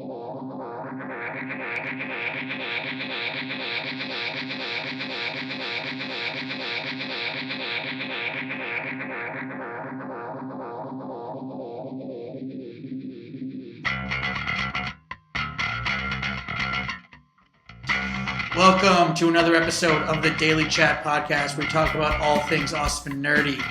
Welcome to another episode of the Daily Chat Podcast, where we talk about all things awesome and nerdy.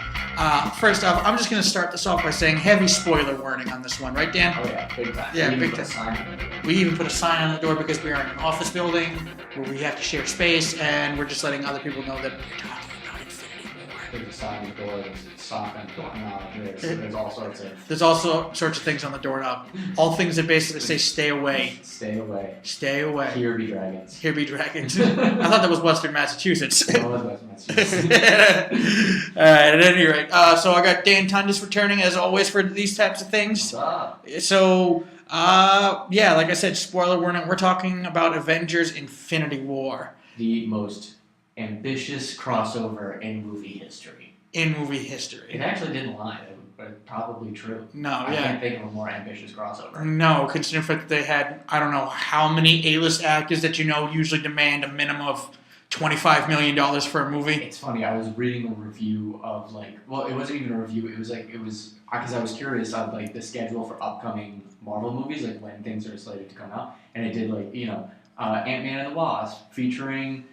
First off, I'm just going to start this off by saying heavy spoiler warning on this one, right, Dan? Oh yeah, big time. Yeah, big time. We even put a sign on the door because we are in an office building where we have to share space, and we're just letting other people know that we're talking about Infinity War. There's a sign on the door, there's a sock on the doorknob, there's all sorts of... There's also sorts of things on the doorknob. All things that basically say, stay away. Stay away. Stay away. Here be dragons. Here be dragons. I thought that was Western Massachusetts. No, it was Western Massachusetts. All right, at any rate. So I got Dan Tundis returning, as always, for these types of things. What's up? So, yeah, like I said, spoiler warning, we're talking about Avengers Infinity War. The most ambitious crossover in movie history. In movie history. It actually didn't lie. But probably true. No, I yeah. can't think of a more ambitious crossover. No, considering the fact that they had, I don't know how many A-list actors that usually demand a minimum of $25 million for a movie. It's funny, I was reading a review of, it wasn't even a review, it was because I was curious of, the schedule for upcoming Marvel movies, when things are slated to come out, and it did, Ant-Man and the Wasp, featuring...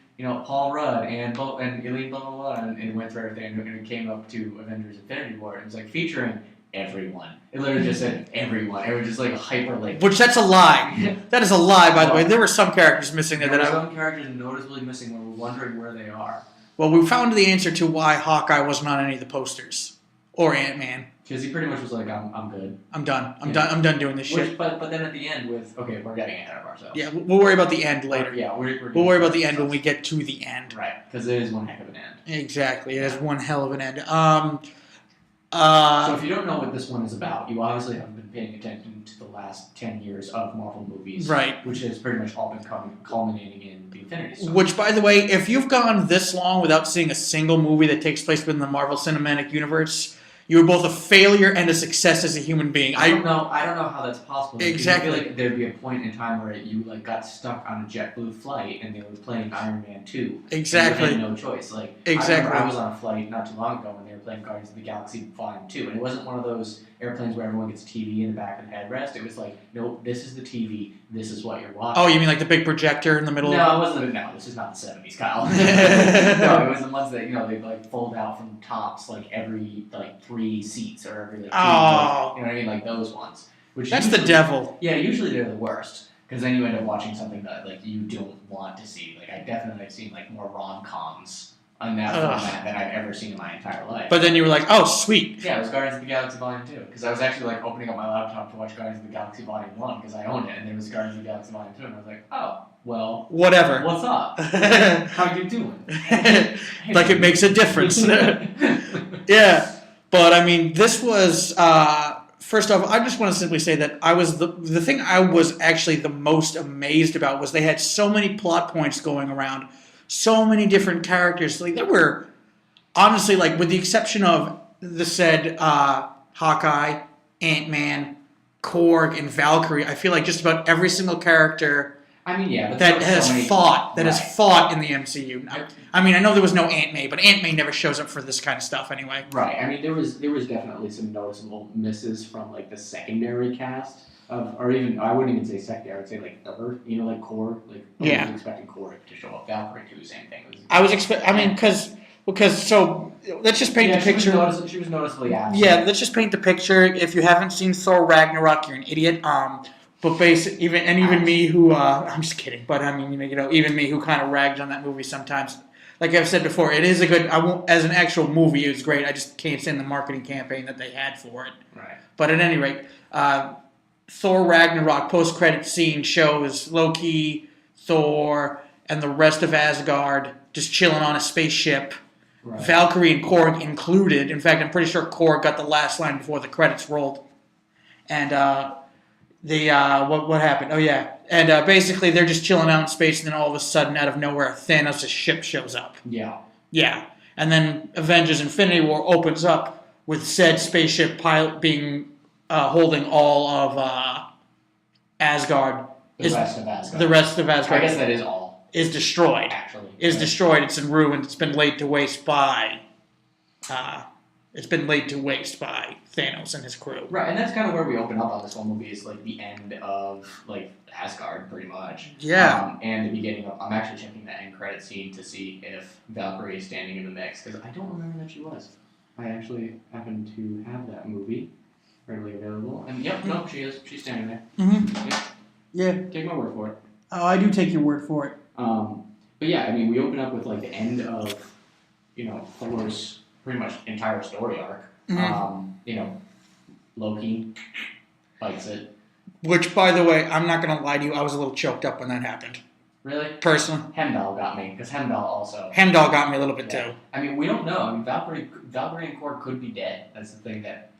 Paul Rudd and Eileen blah blah blah, and it went through everything, and it came up to Avengers Infinity War. It was featuring everyone. It literally just said everyone. It was just hyperlinked. Which that's a lie. That is a lie, by the way. There were some characters missing there. There were some characters noticeably missing. When we're wondering where they are. Well, we found the answer to why Hawkeye wasn't on any of the posters, or Ant-Man. Because he pretty much was like, I'm good. I'm done. I'm done doing this shit. But then at the end we're getting ahead of ourselves. Yeah, we'll worry about the end later. We'll worry about the end when we get to the end. Right, because it is one heck of an end. Exactly, it is one hell of an end. So if you don't know what this one is about, you obviously haven't been paying attention to the last 10 years of Marvel movies. Right. Which has pretty much all been culminating in the Infinity Stone. Which, by the way, if you've gone this long without seeing a single movie that takes place within the Marvel Cinematic Universe... You were both a failure and a success as a human being. I don't know how that's possible. Exactly. I feel like there'd be a point in time where you got stuck on a JetBlue flight and they were playing Iron Man 2. Exactly. And you had no choice. Exactly. I was on a flight not too long ago when they were playing Guardians of the Galaxy Volume 2, and it wasn't one of those airplanes where everyone gets a TV in the back of the headrest. It was nope, this is the TV. This is what you're watching. Oh, you mean the big projector in the middle? No, it wasn't. No, this is not the 70s, Kyle. No, it was the ones that they fold out from tops every 3 seats or every. Oh. You know what I mean? Those ones. That's the devil. Yeah, usually they're the worst because then you end up watching something that you don't want to see. I definitely have seen more rom-coms on that format than I've ever seen in my entire life. But then you were like, oh, sweet. Yeah, it was Guardians of the Galaxy Volume 2 because I was actually opening up my laptop to watch Guardians of the Galaxy Volume 1 because I owned it, and there was Guardians of the Galaxy Volume 2, and I was like, oh, well, whatever. What's up? How you doing? It makes a difference. Yeah, but I mean, this was. First off, I just want to simply say that I was the thing I was actually the most amazed about was they had so many plot points going around. So many different characters. There were, honestly, with the exception of the said Hawkeye, Ant-Man, Korg, and Valkyrie, I feel like just about every single character but that has fought in the MCU. I know there was no Aunt May, but Aunt May never shows up for this kind of stuff anyway. Right. There was definitely some noticeable misses from the secondary cast. Or even, I wouldn't even say secondary, I would say third, Korg. I was expecting Korg to show up. Valkyrie too, same thing. So let's just paint the picture. She was noticeably absent. Yeah, let's just paint the picture. If you haven't seen Thor Ragnarok, you're an idiot. But even me who, I'm just kidding, but even me who kind of rags on that movie sometimes. Like I've said before, it is a good, as an actual movie, it was great. I just can't stand the marketing campaign that they had for it. Right. But at any rate, Thor Ragnarok post-credit scene shows Loki, Thor, and the rest of Asgard just chilling on a spaceship. Right. Valkyrie and Korg included. In fact, I'm pretty sure Korg got the last line before the credits rolled. And what happened? Oh yeah, and basically they're just chilling out in space, and then all of a sudden, out of nowhere, Thanos' ship shows up. Yeah. Yeah, and then Avengers: Infinity War opens up with said spaceship pilot being holding all of Asgard The rest of Asgard. The rest of Asgard. I guess that is all. Is destroyed. Actually. Is destroyed. It's in ruins. It's been laid to waste by. It's been laid to waste by Thanos and his crew. Right, and that's kind of where we open up on this whole movie. Is like the end of like Asgard, pretty much. Yeah. And the beginning of. I'm actually checking the end credit scene to see if Valkyrie is standing in the mix because I don't remember that she was. I actually happen to have that movie readily available, and yep, no, she is. She's standing there. Mm-hmm. Yep. Yeah. Take my word for it. Oh, I do take your word for it. But yeah, I mean, we open up with like the end of, Thor's pretty much entire story arc. Mm-hmm. Loki fights it. Which, by the way, I'm not going to lie to you, I was a little choked up when that happened. Really? Personally. Heimdall got me, because Heimdall also. Heimdall got me a little bit too. I mean, we don't know. I mean, Valkyrie and Korg could be dead. That's the thing that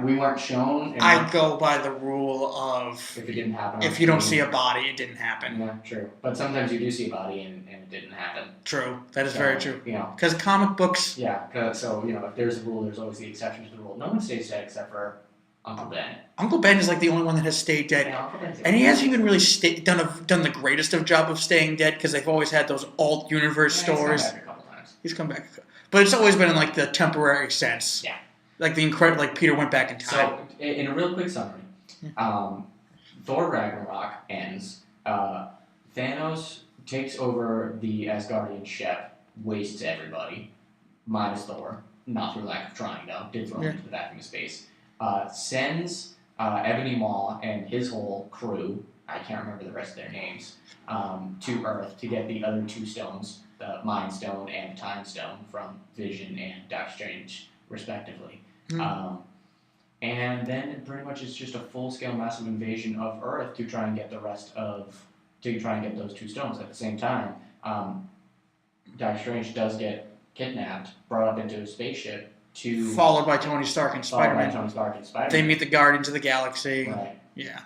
we weren't shown. I go by the rule of if it didn't happen. If you don't see a body, it didn't happen. Yeah, true. But sometimes you do see a body and it didn't happen. True. That is very true. Yeah. Because comic books. Yeah. So if there's a rule, there's always the exception to the rule. No one stays dead except for Uncle Ben. Uncle Ben is like the only one that has stayed dead. Yeah, Uncle Ben's and he hasn't even really done the greatest of job of staying dead because they've always had those alt universe stories. He's come back a couple times. He's come back, but it's always been in like the temporary sense. Yeah. Like the incredible, like Peter went back in time. So, in a real quick summary, Thor Ragnarok ends. Thanos takes over the Asgardian ship, wastes everybody, minus Thor. Not through lack of trying, though. Did throw him into the vacuum of space. Sends Ebony Maw and his whole crew, I can't remember the rest of their names, to Earth to get the other two stones, the Mind Stone and the Time Stone, from Vision and Doctor Strange, respectively. And then pretty much it's just a full-scale massive invasion of Earth to try and get those two stones. At the same time, Doctor Strange does get kidnapped, brought up into a spaceship followed by Tony Stark and Spider-Man. They meet the Guardians of the Galaxy. Right. Yeah.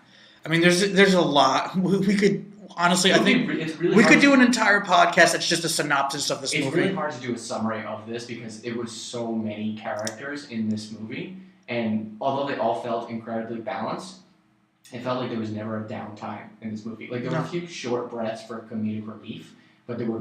I mean, there's a lot. We could honestly, I think really we could do an entire podcast that's just a synopsis of this movie. It's really hard to do a summary of this because it was so many characters in this movie, and although they all felt incredibly balanced, it felt like there was never a downtime in this movie. Like there were a few short breaths for comedic relief, but there were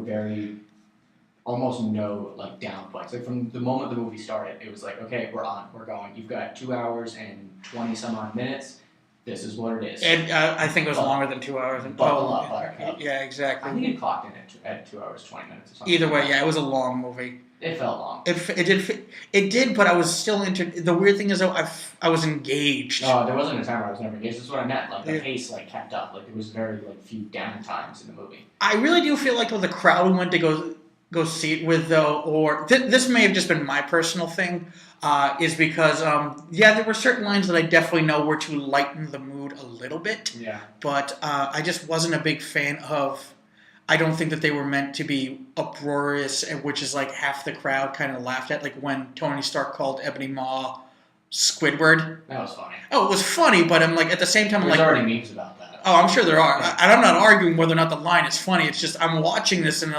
almost no like down points. Like from the moment the movie started, it was like, okay, we're going. You've got 2 hours and 20 some odd minutes. This is what it is. And I think it was longer than 2 hours. Buckle up, Buttercup. Yeah, exactly. I think it clocked in at 2 hours 20 minutes or something. Either way, yeah, it was a long movie. It felt long. It did, but I was still the weird thing is though, I was engaged. No, there wasn't a time where I was never engaged. That's what I meant. Like the pace kept up. Like there was very few down times in the movie. I really do feel like the crowd we went to go see it with though, or this may have just been my personal thing, is because there were certain lines that I definitely know were to lighten the mood a little bit. Yeah. But I just wasn't a big fan of. I don't think that they were meant to be uproarious, which is like half the crowd kind of laughed at, like when Tony Stark called Ebony Maw Squidward. That was funny. Oh, it was funny, but I'm like at the same time, There's already memes about that. Oh, I'm sure there are, and I'm not arguing whether or not the line is funny. It's just I'm watching this and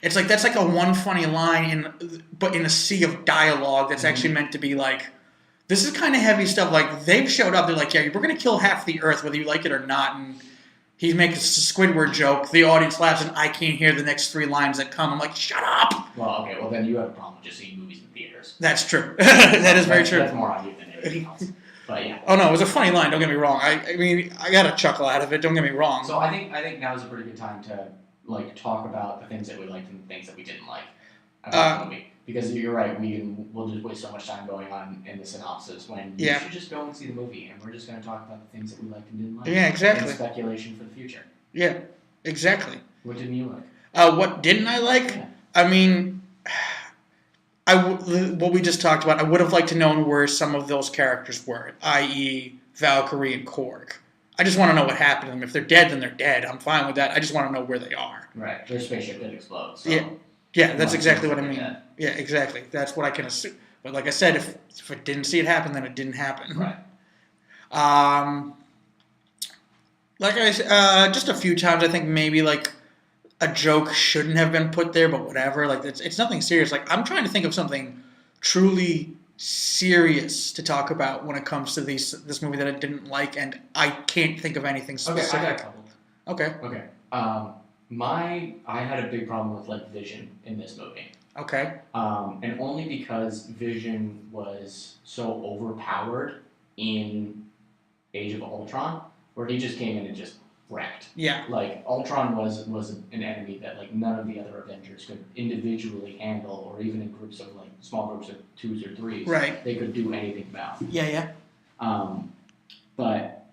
it's like that's like a one funny line but in a sea of dialogue that's actually meant to be like, this is kind of heavy stuff. Like they've showed up, they're like, yeah, we're gonna kill half the Earth whether you like it or not, and he makes a Squidward joke. The audience laughs, and I can't hear the next 3 lines that come. I'm like, shut up. Well, okay, then you have a problem with just seeing movies in theaters. That's true. That is very true. That's more on you than anything else. But yeah. Oh no, it was a funny line. Don't get me wrong. I mean, I got a chuckle out of it. Don't get me wrong. So I think now is a pretty good time to talk about the things that we liked and the things that we didn't like about the movie. Because you're right, we'll just waste so much time going on in the synopsis when you should just go and see the movie, and we're just going to talk about the things that we liked and didn't like. Yeah, exactly. And speculation for the future. Yeah, exactly. What didn't you like? What didn't I like? Yeah. I mean, what we just talked about, I would have liked to know where some of those characters were, i.e. Valkyrie and Korg. I just want to know what happened to them. If they're dead, then they're dead. I'm fine with that. I just want to know where they are. Right. Their spaceship did explode. So yeah, that's exactly what I mean. Yeah, exactly. That's what I can assume. But like I said, if it didn't see it happen, then it didn't happen. Right. Like I said, just a few times I think maybe like a joke shouldn't have been put there, but whatever. Like it's nothing serious. Like I'm trying to think of something truly serious to talk about when it comes to this movie that I didn't like, and I can't think of anything specific. Okay, I got a couple. Okay. Okay. I had a big problem with like Vision in this movie. Okay. And only because Vision was so overpowered in Age of Ultron, where he just came in and just wrecked. Yeah. Like Ultron was an enemy that like none of the other Avengers could individually handle, or even in groups of like small groups of 2s or 3s. Right. They could do anything about. Yeah. But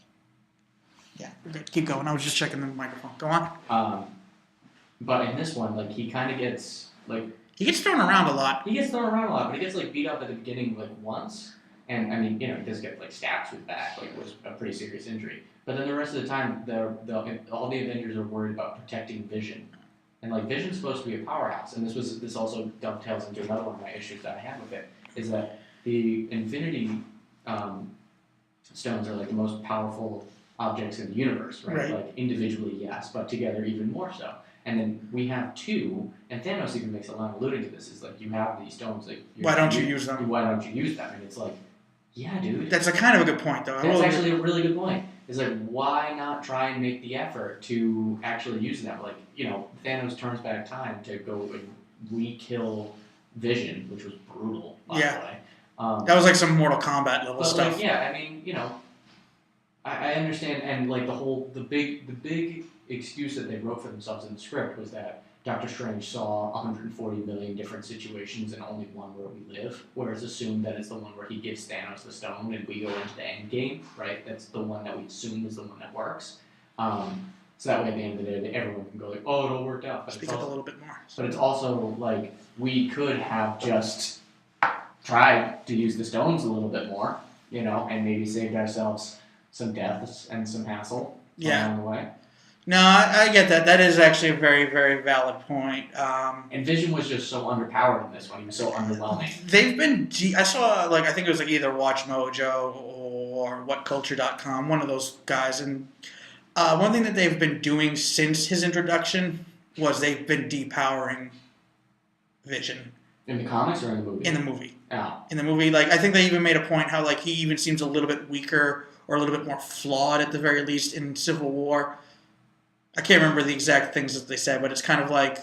yeah, we're good. Keep going. I was just checking the microphone. Go on. But in this one, like he kind of gets like he gets thrown around a lot. He gets thrown around a lot, but he gets like beat up at the beginning like once. And I mean, he does get like stabbed to his back, like it was a pretty serious injury. But then the rest of the time, all the Avengers are worried about protecting Vision, and like Vision's supposed to be a powerhouse. And this also dovetails into another one of my issues that I have with it, is that the Infinity Stones are like the most powerful objects in the universe, right? Like individually, yes, but together even more so. And then we have 2, and Thanos even makes a line alluding to this, is like you have these stones, like why don't you use them? Why don't you use them? And it's like, yeah, dude. That's a kind of a good point, though. That's actually a really good point. It's like, why not try and make the effort to actually use them? Like, Thanos turns back time to go and re-kill Vision, which was brutal, by the way. That was like some Mortal Kombat level stuff. Like, yeah, I mean, I understand, and like the big excuse that they wrote for themselves in the script was that Doctor Strange saw 140 million different situations and only one where we live, whereas assumed that it's the one where he gives Thanos the stone and we go into the end game, right? That's the one that we assume is the one that works. So that way at the end of the day, everyone can go like, oh, it all worked out. But speak up a little bit more. But it's also like, we could have just tried to use the stones a little bit more, and maybe saved ourselves some deaths and some hassle along the way. No, I get that. That is actually a very, very valid point. And Vision was just so underpowered in this one. He was so underwhelming. They've been... I saw, I think it was either Watch Mojo or WhatCulture.com, one of those guys. And one thing that they've been doing since his introduction was they've been depowering Vision. In the comics or in the movie? In the movie. Oh. In the movie. I think they even made a point how, he even seems a little bit weaker or a little bit more flawed at the very least in Civil War. I can't remember the exact things that they said, but it's kind of like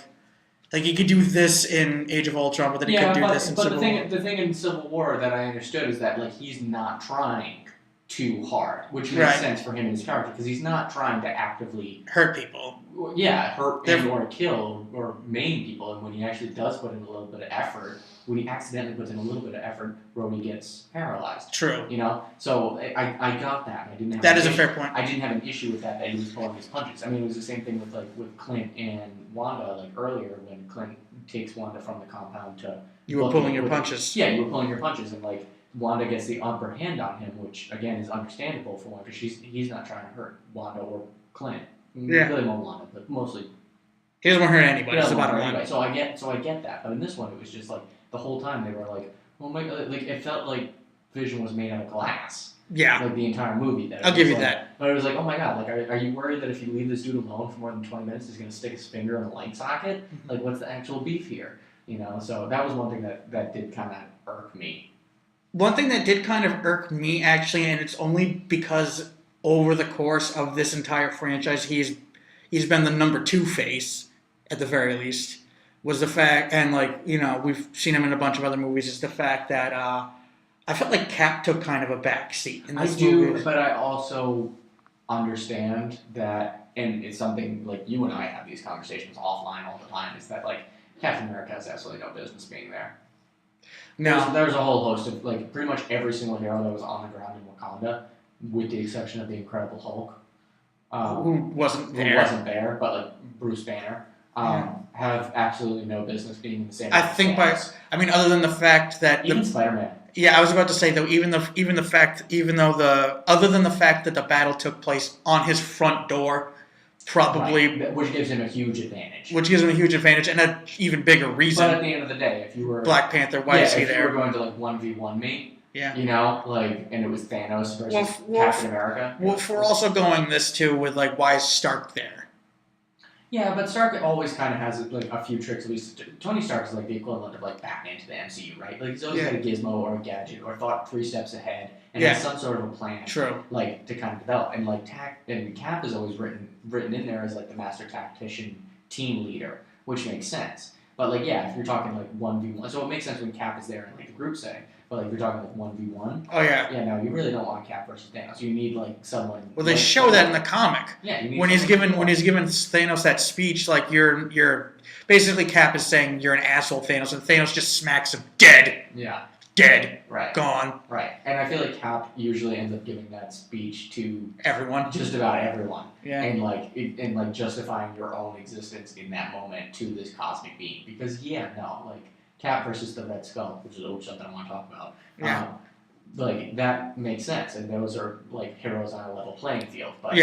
he could do this in Age of Ultron, but then he could do this in Civil War. But the thing in Civil War that I understood is that he's not trying too hard, which makes sense for him and his character, because he's not trying to actively hurt people. Yeah, hurt or kill or maim people, and when he actually does put in a little bit of effort, when he accidentally puts in a little bit of effort, Rhodey gets paralyzed. True. So I got that. I didn't have that is a fair point. I didn't have an issue with that he was pulling his punches. I mean, it was the same thing with Clint and Wanda, earlier when Clint takes Wanda from the compound to... You were pulling your punches. Yeah, you were pulling your punches, and Wanda gets the upper hand on him, which again is understandable for one, because he's not trying to hurt Wanda or Clint. Yeah. Really more Wanda, but mostly... He doesn't want to hurt anybody. It's about anybody. So I get that, but in this one it was just the whole time they were oh my god, it felt like Vision was made out of glass. Yeah. The entire movie. I'll give you that. But it was oh my god, are you worried that if you leave this dude alone for more than 20 minutes, he's going to stick his finger in a light socket? Mm-hmm. What's the actual beef here? So that was one thing that did kind of irk me. One thing that did kind of irk me, actually, and it's only because over the course of this entire franchise, he's been the number 2 face, at the very least, was the fact, and we've seen him in a bunch of other movies, is the fact that I felt like Cap took kind of a back seat in this movie. But I also understand that, and it's something you and I have these conversations offline all the time, is that Captain America has absolutely no business being there. No. There's a whole host of pretty much every single hero that was on the ground in Wakanda, with the exception of the Incredible Hulk, who wasn't there, but Bruce Banner. Have absolutely no business being in the same. I think other than the fact that even Spider-Man. Yeah, I was about to say though, other than the fact that the battle took place on his front door, probably which gives him a huge advantage. And an even bigger reason. But at the end of the day, if you were Black Panther, why is he there? If you were going to 1v1 me, yeah, and it was Thanos versus Captain America. Well, if we're also going this too with why is Stark there? Yeah, but Stark always kind of has like a few tricks. At least Tony Stark is like the equivalent of like Batman to the MCU, right? Like he's always got a gizmo or a gadget or thought 3 steps ahead and has some sort of a plan, like to kind of develop. And like Cap is always written in there as like the master tactician, team leader, which makes sense. But like if you're talking like 1v1, so it makes sense when Cap is there in like the group setting. But like if you're talking like 1v1. Oh yeah. Yeah, no, you really don't want Cap versus Thanos. You need like someone. Well, they show that in the comic. Yeah, you need when he's given Thanos that speech, like you're basically Cap is saying you're an asshole, Thanos, and Thanos just smacks him dead. Yeah. Dead. Right. Gone. Right. And I feel like Cap usually ends up giving that speech to everyone. Just about everyone. Yeah. And like justifying your own existence in that moment to this cosmic being. Because Cap versus the Red Skull, which is something I want to talk about. Yeah. Like that makes sense, and those are like heroes on a level playing field. But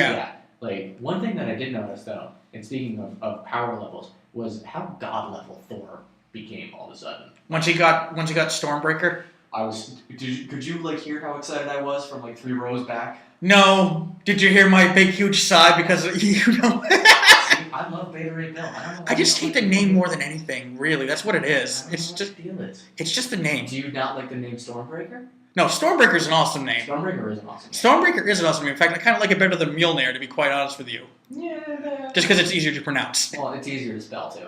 like one thing that I did notice though, and speaking of power levels, was how god level Thor became all of a sudden. Once he got Stormbreaker. Could you like hear how excited I was from like 3 rows back? No. Did you hear my big huge sigh because I love Vader and Bill. I just hate the name more than anything. Really, that's what it is. It's just feel it. It's just the name. Do you not like the name Stormbreaker? No, Stormbreaker is an awesome name. Stormbreaker is an awesome name. Stormbreaker is an awesome name. In fact, I kind of like it better than Mjolnir, to be quite honest with you. Yeah. Just because it's easier to pronounce. Well, it's easier to spell too.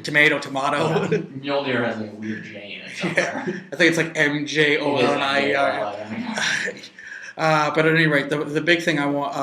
Tomato. Mjolnir has like a weird J in it somewhere. Yeah. I think it's like MJOLNIER. But at any rate, the big thing I want.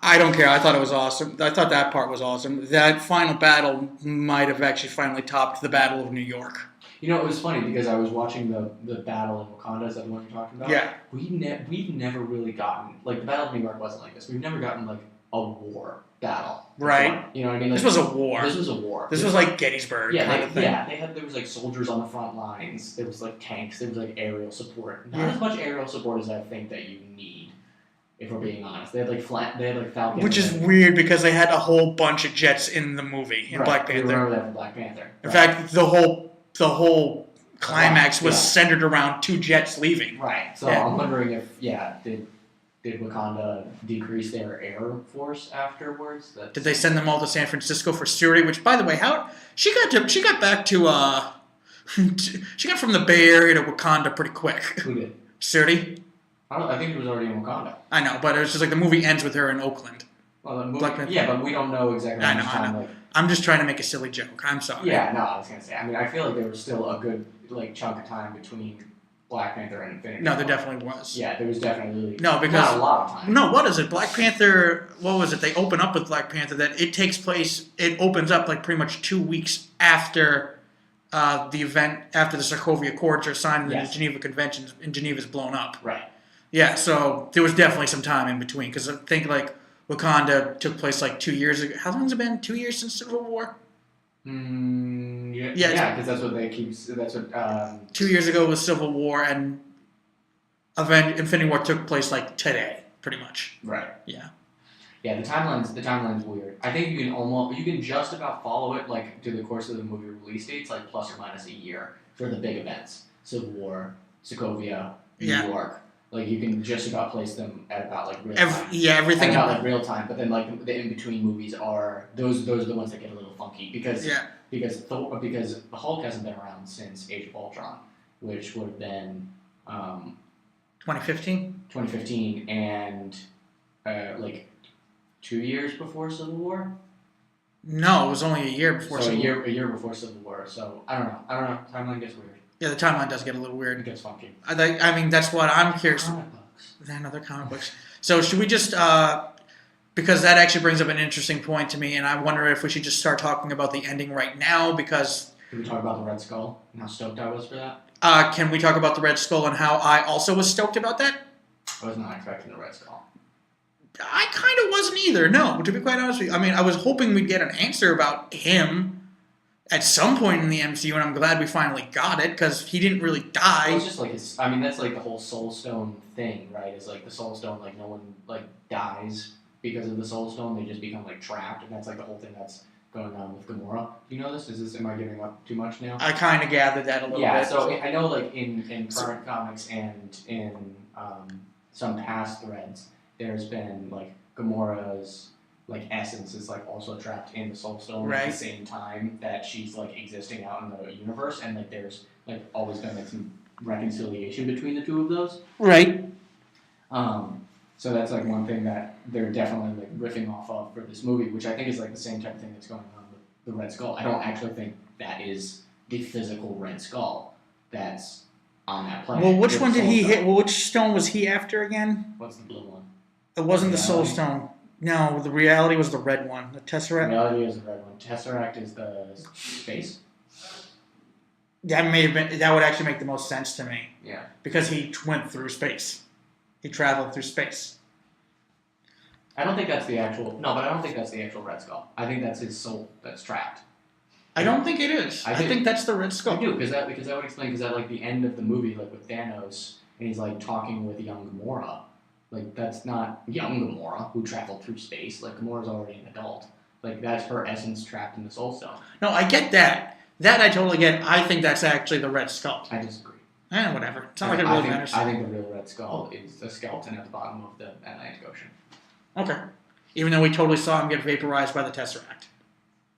I don't care. I thought it was awesome. I thought that part was awesome. That final battle might have actually finally topped the Battle of New York. You know, it was funny because I was watching the battle in Wakanda. Is that the one you're talking about? Yeah. We've never really gotten like the Battle of New York wasn't like this. We've never gotten like a war battle. Right. You know what I mean? Like, this was a war. This was a war. This was like Gettysburg kind of thing. Yeah, there was like soldiers on the front lines. There was like tanks. There was like aerial support. Not as much aerial support as I think that you need. If we're being honest, they had like Falcon. Which is weird because they had a whole bunch of jets in the movie in Black Panther. We remember that from Black Panther. In fact, the whole climax was centered around 2 jets leaving. Right. So I'm wondering if did Wakanda decrease their air force afterwards? Did they send them all to San Francisco for security? Which, by the way, how she got back to she got from the Bay Area to Wakanda pretty quick. Who did? Suri. I think it was already in Wakanda. I know, but it was just like the movie ends with her in Oakland. Well, the movie, but we don't know exactly how much time. Like, I'm just trying to make a silly joke. I'm sorry. Yeah, no, I was gonna say. I mean, I feel like there was still a good like chunk of time between Black Panther and Infinity War. No, there definitely was. Yeah, there was definitely because not a lot of time. No, what is it? Black Panther. What was it? They open up with Black Panther. That it takes place. It opens up like pretty much 2 weeks after the event, after the Sokovia Accords are signed and the Geneva Conventions in Geneva is blown up. Right. Yeah, so there was definitely some time in between because I think like Wakanda took place like 2 years ago. How long has it been? 2 years since Civil War? Yeah, because that's what they keep. That's what. 2 years ago was Civil War, and Infinity War took place like today, pretty much. Right. Yeah. Yeah, the timeline's weird. I think you can just about follow it like to the course of the movie release dates, like plus or minus a year for the big events: Civil War, Sokovia, New York. Like you can just about place them at about like real time. Everything at about like real time. But then like the in between movies are those are the ones that get a little funky because because the Hulk hasn't been around since Age of Ultron, which would have been 2015. 2015 and like 2 years before Civil War. No, it was only a year before. So a year before Civil War. So I don't know. Timeline gets weird. Yeah, the timeline does get a little weird. It gets funky. I mean, that's what I'm curious. Comic books. Another comic books. So should we just, because that actually brings up an interesting point to me, and I wonder if we should just start talking about the ending right now, because... Can we talk about the Red Skull and how stoked I was for that? Can we talk about the Red Skull and how I also was stoked about that? I was not expecting the Red Skull. I kind of wasn't either, no, to be quite honest with you. I mean, I was hoping we'd get an answer about him at some point in the MCU, and I'm glad we finally got it, because he didn't really die. Well, it's just like, that's like the whole Soul Stone thing, right? It's like the Soul Stone, like no one like dies because of the Soul Stone, they just become like trapped, and that's like the whole thing that's going on with Gamora. Do you know this? Am I giving up too much now? I kind of gathered that a little bit. Yeah, so I know like in current comics and in some past threads, there's been like Gamora's like essence is like also trapped in the Soul Stone at the same time that she's like existing out in the universe, and like there's like always been like some reconciliation between the two of those. Right. So that's like one thing that they're definitely like riffing off of for this movie, which I think is like the same type of thing that's going on with the Red Skull. I don't actually think that is the physical Red Skull that's on that planet. Well, which one did he hit? Well, which stone was he after again? What's the blue one? It wasn't the Soul Stone. No, the reality was the red one. The Tesseract. Reality is the red one. Tesseract is the space. That may have been. That would actually make the most sense to me. Yeah. Because he went through space. He traveled through space. I don't think that's the actual. No, but I don't think that's the actual Red Skull. I think that's his soul that's trapped. I don't think it is. I think that's the Red Skull. I do, because that would explain, because at like the end of the movie, like with Thanos, and he's like talking with young Gamora, like that's not young Gamora who traveled through space. Like Gamora's already an adult. Like that's her essence trapped in the Soul Stone. No, I get that. That I totally get. I think that's actually the Red Skull. I disagree. Whatever. It's not like it really matters. I think the real Red Skull is the skeleton at the bottom of the Atlantic Ocean. Okay. Even though we totally saw him get vaporized by the Tesseract.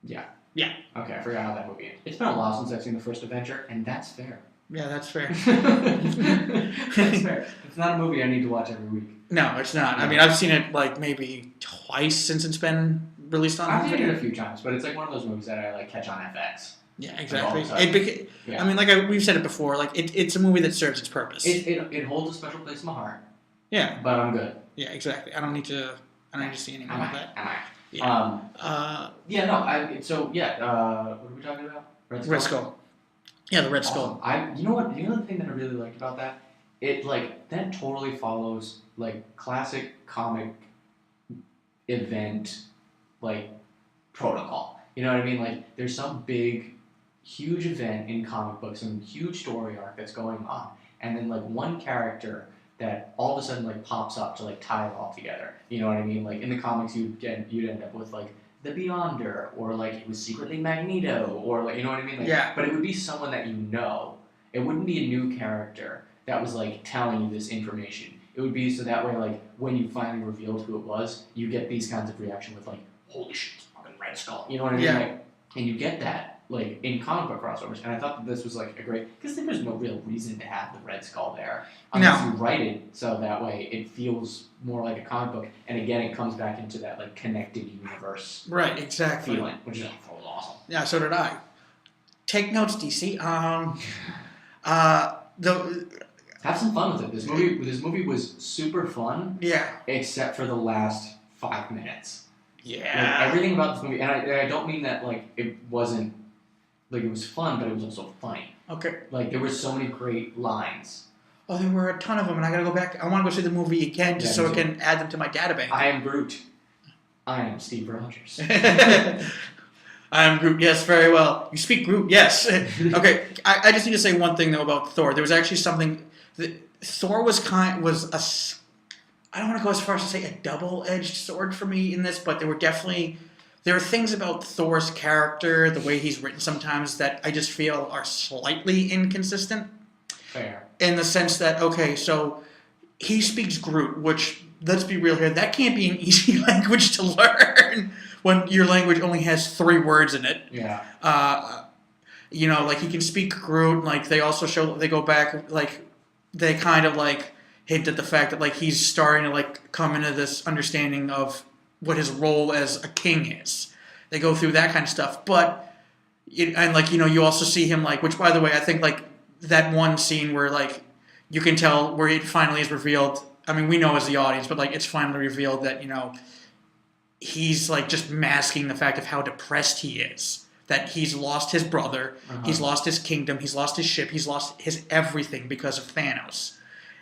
Yeah. Yeah. Okay, I forgot how that movie ended. It's been a while since I've seen the first Avenger, and that's fair. Yeah, that's fair. That's fair. It's not a movie I need to watch every week. No, it's not. I mean, I've seen it like maybe twice since it's been released on. I've seen it a few times, but it's like one of those movies that I like catch on FX. Yeah, exactly. Yeah. I mean, like we've said it before, like it's a movie that serves its purpose. It holds a special place in my heart. Yeah. But I'm good. Yeah, exactly. I don't need to see any more of that. Yeah. Yeah. Yeah. No. What are we talking about? Red Skull. Yeah, the Red Skull. You know what? You know the thing that I really liked about that? It like that totally follows like classic comic event like protocol. You know what I mean? Like there's some big, huge event in comic books, some huge story arc that's going on, and then like one character that all of a sudden like pops up to like tie it all together. You know what I mean? Like in the comics, you'd end up with like the Beyonder, or like it was secretly Magneto, or like, you know what I mean? Like, yeah. But it would be someone that you know. It wouldn't be a new character that was like telling you this information. It would be so that way, like when you finally revealed who it was, you get these kinds of reaction with like, holy shit, it's fucking Red Skull. You know what I mean? Yeah. Like, and you get that like in comic book crossovers, and I thought that this was like a great, because there was no real reason to have the Red Skull there unless you write it so that way it feels more like a comic book, and again it comes back into that like connected universe right, exactly, feeling, which is awesome. Yeah, so did I. Take notes, DC. Have some fun with it. This movie was super fun. Yeah. Except for the last 5 minutes. Yeah. Like, everything about this movie, and I don't mean that like it wasn't, like it was fun, but it was also funny. Okay. Like there were so many great lines. Oh, there were a ton of them, and I gotta go back. I want to go see the movie again just so I can add them to my database. I am Groot. I am Steve Rogers. I am Groot. Yes, very well. You speak Groot. Yes. Okay. I just need to say one thing though about Thor. There was actually something. Thor was I don't want to go as far as to say a double-edged sword for me in this, but there are things about Thor's character, the way he's written sometimes, that I just feel are slightly inconsistent. Fair. In the sense that, okay, so he speaks Groot, which, let's be real here, that can't be an easy language to learn when your language only has 3 words in it. Yeah. You know, like he can speak Groot, like they also show, they go back, like they kind of like hint at the fact that like he's starting to like come into this understanding of what his role as a king is. They go through that kind of stuff, but and like, you know, you also see him like, which by the way, I think like that one scene where like you can tell where it finally is revealed. I mean, we know as the audience, but like it's finally revealed that, you know, he's like just masking the fact of how depressed he is. That he's lost his brother, he's lost his kingdom, he's lost his ship, he's lost his everything because of Thanos.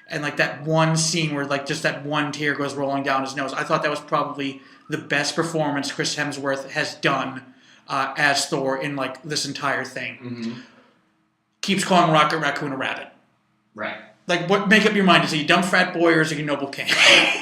And like that one scene where like just that one tear goes rolling down his nose, I thought that was probably the best performance Chris Hemsworth has done as Thor in like this entire thing. Mm-hmm. Keeps calling Rocket Raccoon a rabbit. Right. Like, what? Make up your mind. Is he a dumb frat boy or is he a noble king?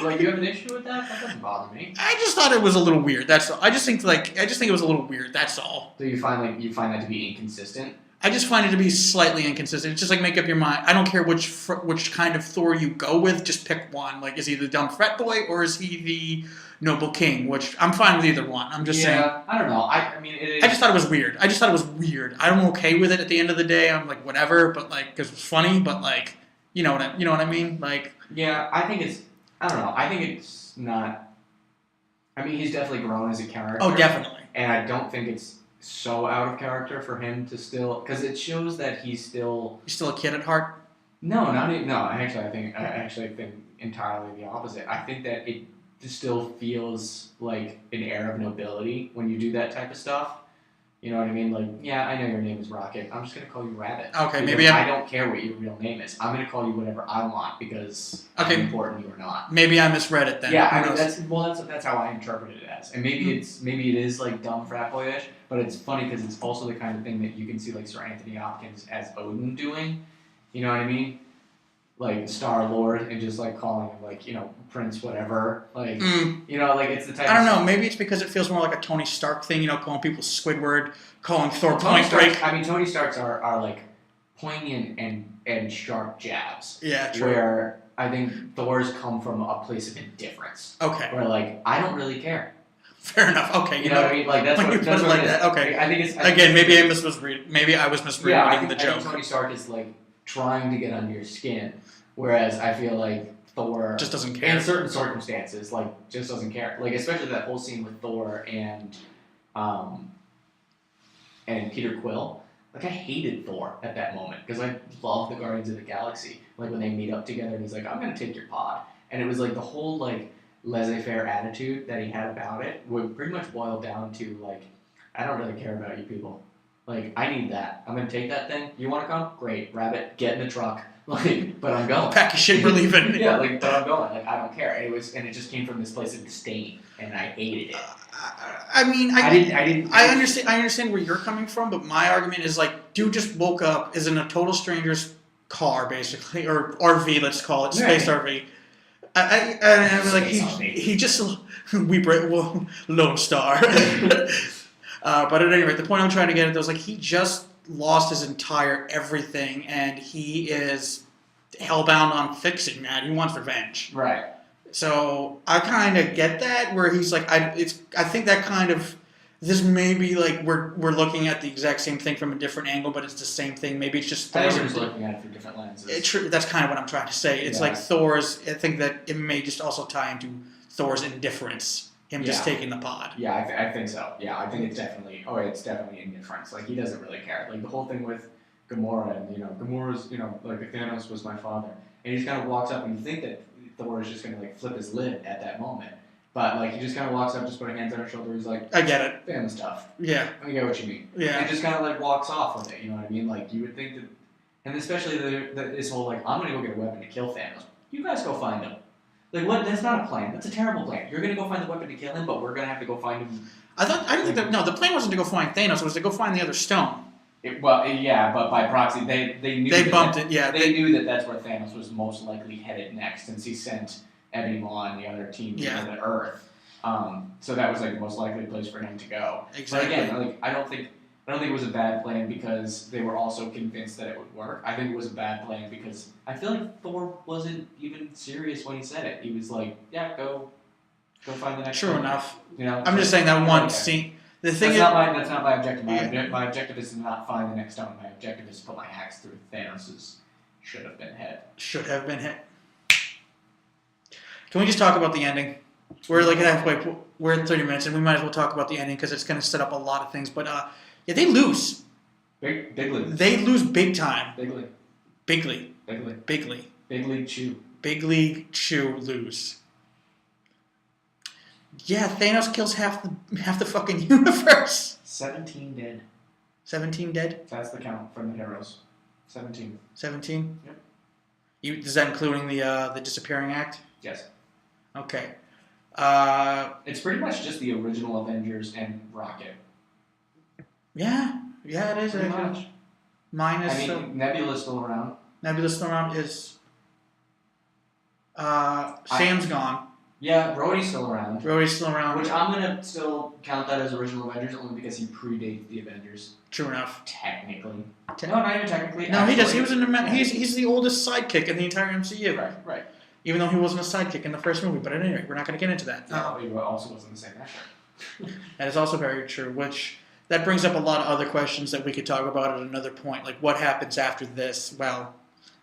Like, you have an issue with that? That doesn't bother me. I just thought it was a little weird. That's all. I just think it was a little weird. That's all. So you find that to be inconsistent? I just find it to be slightly inconsistent. It's just like make up your mind. I don't care which kind of Thor you go with. Just pick one. Like, is he the dumb frat boy or is he the noble king? Which I'm fine with either one. I'm just saying. I don't know. I mean, it is. I just thought it was weird. I'm okay with it at the end of the day. I'm like whatever, but like because it's funny. But like you know what I mean? Like yeah, I think it's. I don't know. I think it's not. I mean, he's definitely grown as a character. Oh, definitely. And I don't think it's so out of character for him to still, because it shows that he's still a kid at heart. No, not even, no. I actually think entirely the opposite. I think that it just still feels like an air of nobility when you do that type of stuff. You know what I mean? Like, yeah, I know your name is Rocket. I'm just gonna call you Rabbit. Okay, maybe I don't care what your real name is. I'm gonna call you whatever I want because I'm important you or not. Maybe I misread it then. Yeah, I mean that's how I interpreted it as, and maybe it is like dumb frat boyish, but it's funny because it's also the kind of thing that you can see like Sir Anthony Hopkins as Odin doing. You know what I mean? Like Star-Lord and just like calling him like, you know, Prince whatever. Like you know, like it's the type I don't know, maybe it's because it feels more like a Tony Stark thing, you know, calling people Squidward, calling Thor Point Break. I mean Tony Starks are like poignant and sharp jabs. Yeah, true. Where I think Thor's come from a place of indifference. Okay. Where like I don't really care. Fair enough. Okay, you know what I mean? Like that's when what, you put it like that. Okay. I think it's maybe I was misreading the joke. I think Tony Stark is like trying to get under your skin, whereas I feel like Thor just doesn't care in certain circumstances. Like just doesn't care. Like especially that whole scene with Thor and Peter Quill. Like I hated Thor at that moment because I love the Guardians of the Galaxy. Like when they meet up together and he's like, "I'm gonna take your pod," and it was like the whole like laissez-faire attitude that he had about it would pretty much boil down to like, I don't really care about you people. Like I need that. I'm gonna take that thing. You want to come? Great, Rabbit. Get in the truck. Like, but I'm going. Pack your shit. We're leaving. Yeah, like, but I'm going. Like I don't care. And it just came from this place of disdain, and I hated it. I mean, I understand where you're coming from, but my argument is like, dude just woke up, is in a total stranger's car, basically, or RV, let's call it, space RV. I was like, he just Lone Star. But at any rate, the point I'm trying to get at was like he just lost his entire everything, and he is hellbound on fixing that. He wants revenge. Right. So I kind of get that, where he's like, I think that kind of, this may be like we're looking at the exact same thing from a different angle, but it's the same thing. Maybe it's just Thor's. I think we're just looking at it through different lenses. That's kind of what I'm trying to say. It's like Thor's. I think that it may just also tie into Thor's indifference. Him just taking the pod. Yeah, I think so. Yeah, I think it's definitely indifference. Like he doesn't really care. Like the whole thing with Gamora and Gamora's like Thanos was my father, and he just kind of walks up and you think that Thor is just gonna like flip his lid at that moment. But like he just kind of walks up, just putting hands on her shoulder. He's like, "I get it. Family stuff. Yeah, I get what you mean. Yeah, and just kind of like walks off with it. You know what I mean? Like you would think that, and especially this whole like I'm gonna go get a weapon to kill Thanos. You guys go find him. Like what? That's not a plan. That's a terrible plan. You're gonna go find the weapon to kill him, but we're gonna have to go find him. I didn't think the plan wasn't to go find Thanos. It was to go find the other stone. Yeah, but by proxy, they knew they bumped it. Yeah, they knew that that's where Thanos was most likely headed next, since he sent Ebony Maw and the other team to the Earth. So that was like the most likely place for him to go. Exactly. But again, like I don't think it was a bad plan because they were also convinced that it would work. I think it was a bad plan because I feel like Thor wasn't even serious when he said it. He was like, "Yeah, go find the next." True enough. You know, I'm just saying that one scene. The thing that's not my objective. My objective is to not find the next stone. My objective is to put my axe through Thanos' should have been hit. Should have been hit. Can we just talk about the ending? We're like halfway. We're at 30 minutes, and we might as well talk about the ending because it's going to set up a lot of things. But yeah, they lose. Bigly. They lose big time. Bigly. Big League Chew. Big League Chew lose. Yeah, Thanos kills half the fucking universe. 17 dead. 17 dead? That's the count from the heroes. 17. 17? Yep. Is that including the disappearing act? Yes. Okay. It's pretty much just the original Avengers and Rocket. Yeah, it is. Pretty much. Minus. I mean, Nebula's still around. Nebula's still around. Is Sam's gone. Yeah, Rhodey's still around. Rhodey's still around. Which I'm gonna still count that as original Avengers only because he predates the Avengers. True enough. Technically. No, not even technically. No, actually. he does. He was in the. He's the oldest sidekick in the entire MCU. Right. Even though he wasn't a sidekick in the first movie, but at any rate, we're not going to get into that. No, he also wasn't the same actor. That is also very true. Which that brings up a lot of other questions that we could talk about at another point. Like what happens after this? Well,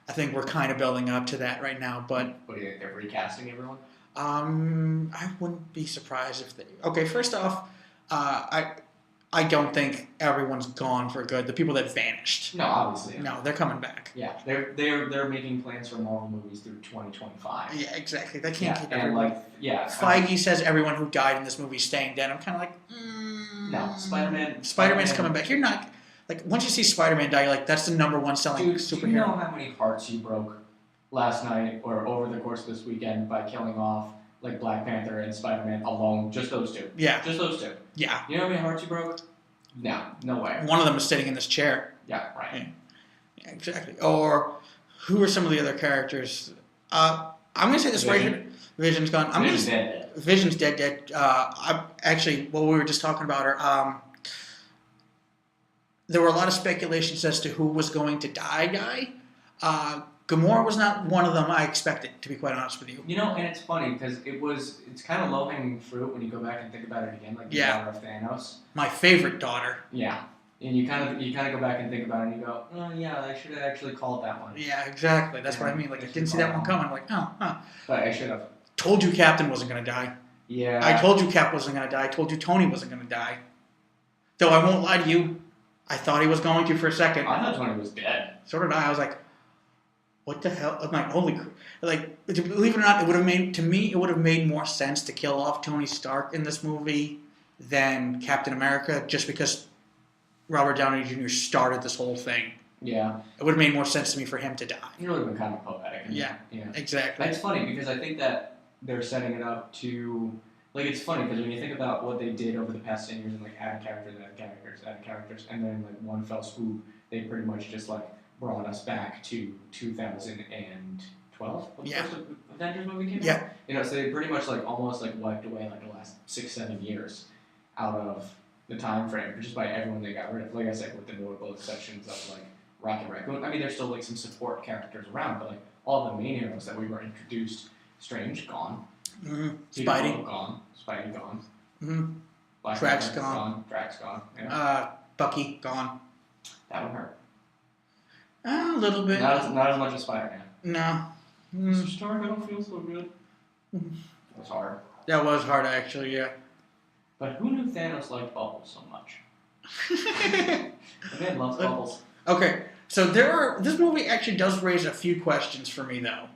I think we're kind of building up to that right now. But what do you think? They're recasting everyone? I wouldn't be surprised if they. Okay, first off, I don't think everyone's gone for good. The people that vanished. No, obviously. Yeah. No, they're coming back. Yeah, they're making plans for Marvel movies through 2025. Yeah, exactly. They can't keep everyone. And Feige says everyone who died in this movie is staying dead. I'm kind of like, no, Spider-Man's coming back. You're not like once you see Spider-Man die, you're like that's the #1 selling superhero. Do you know how many hearts you broke last night or over the course of this weekend by killing off like Black Panther and Spider-Man alone? Just those two. Yeah. Just those two. Yeah. You know how many hearts you broke? No way. One of them is sitting in this chair. Yeah, right. Yeah, exactly. Or who are some of the other characters? I'm gonna say this right here. Vision's gone. Vision's dead. Vision's dead. Actually, what we were just talking about her. There were a lot of speculations as to who was going to die. Gamora was not one of them I expected, to be quite honest with you. You know, and it's funny because it's kind of low-hanging fruit when you go back and think about it again, like the daughter of Thanos. My favorite daughter. Yeah. And you kind of go back and think about it and you go, oh yeah, I should have actually called that one. Yeah, exactly. That's what I mean. Like I didn't see that one coming. I'm like, oh, huh. But I should have. Told you Captain wasn't gonna die. Yeah. I told you Cap wasn't gonna die. I told you Tony wasn't gonna die. Though I won't lie to you, I thought he was going to for a second. I thought Tony was dead. So did I. I was like, what the hell? I'm like, holy crap. Like, believe it or not, it would have made more sense to kill off Tony Stark in this movie than Captain America, just because Robert Downey Jr. started this whole thing. Yeah. It would have made more sense to me for him to die. It would have been kind of poetic. Yeah, exactly. It's funny because I think that they're setting it up to, like, it's funny because when you think about what they did over the past 10 years and, like, adding characters, and then, like, one fell swoop, they pretty much just, like, brought us back to 2012 when the first Avengers movie came out. You know, so they pretty much like almost like wiped away like the last 6-7 years out of the time frame just by everyone they got rid of. Like I said, with the notable exceptions of like Rocket Raccoon. I mean, there's still like some support characters around, but like all the main heroes that we were introduced, Strange gone, Spidey gone, Spidey gone, Drax gone, yeah. Bucky gone. That would hurt. A little bit. Not as much as Spider-Man. No. Mr. Stark, I don't feel so good. That was hard. That was hard, actually, yeah. But who knew Thanos liked bubbles so much? The man loves bubbles. Okay, so this movie actually does raise a few questions for me, though.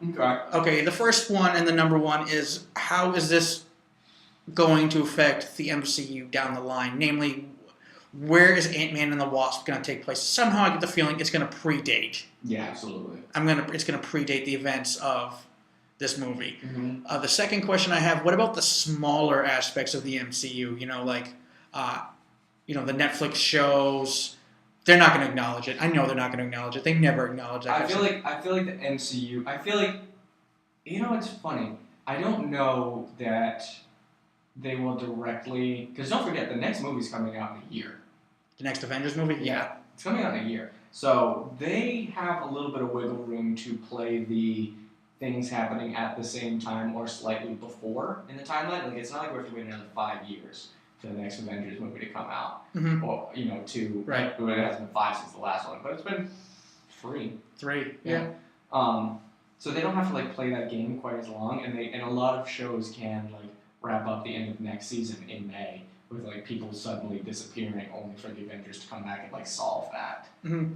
Okay, the first one and the #1 is, how is this going to affect the MCU down the line? Namely, where is Ant-Man and the Wasp going to take place? Somehow I get the feeling it's going to predate. Yeah, absolutely. It's going to predate the events of this movie. Mm-hmm. The second question I have: what about the smaller aspects of the MCU? You know, like, the Netflix shows. They're not going to acknowledge it. I know they're not going to acknowledge it. They never acknowledge that. I feel like the MCU. I feel like, it's funny. I don't know that they will directly, because don't forget the next movie's coming out in a year. The next Avengers movie? Yeah. It's coming out in a year. So they have a little bit of wiggle room to play the things happening at the same time or slightly before in the timeline. Like, it's not like we have to wait another 5 years for the next Avengers movie to come out. Mm-hmm. Or, to... Right. It hasn't been 5 since the last one, but it's been 3. 3, yeah. So they don't have to, like, play that game quite as long, and a lot of shows can, like, wrap up the end of next season in May with like people suddenly disappearing only for the Avengers to come back and like solve that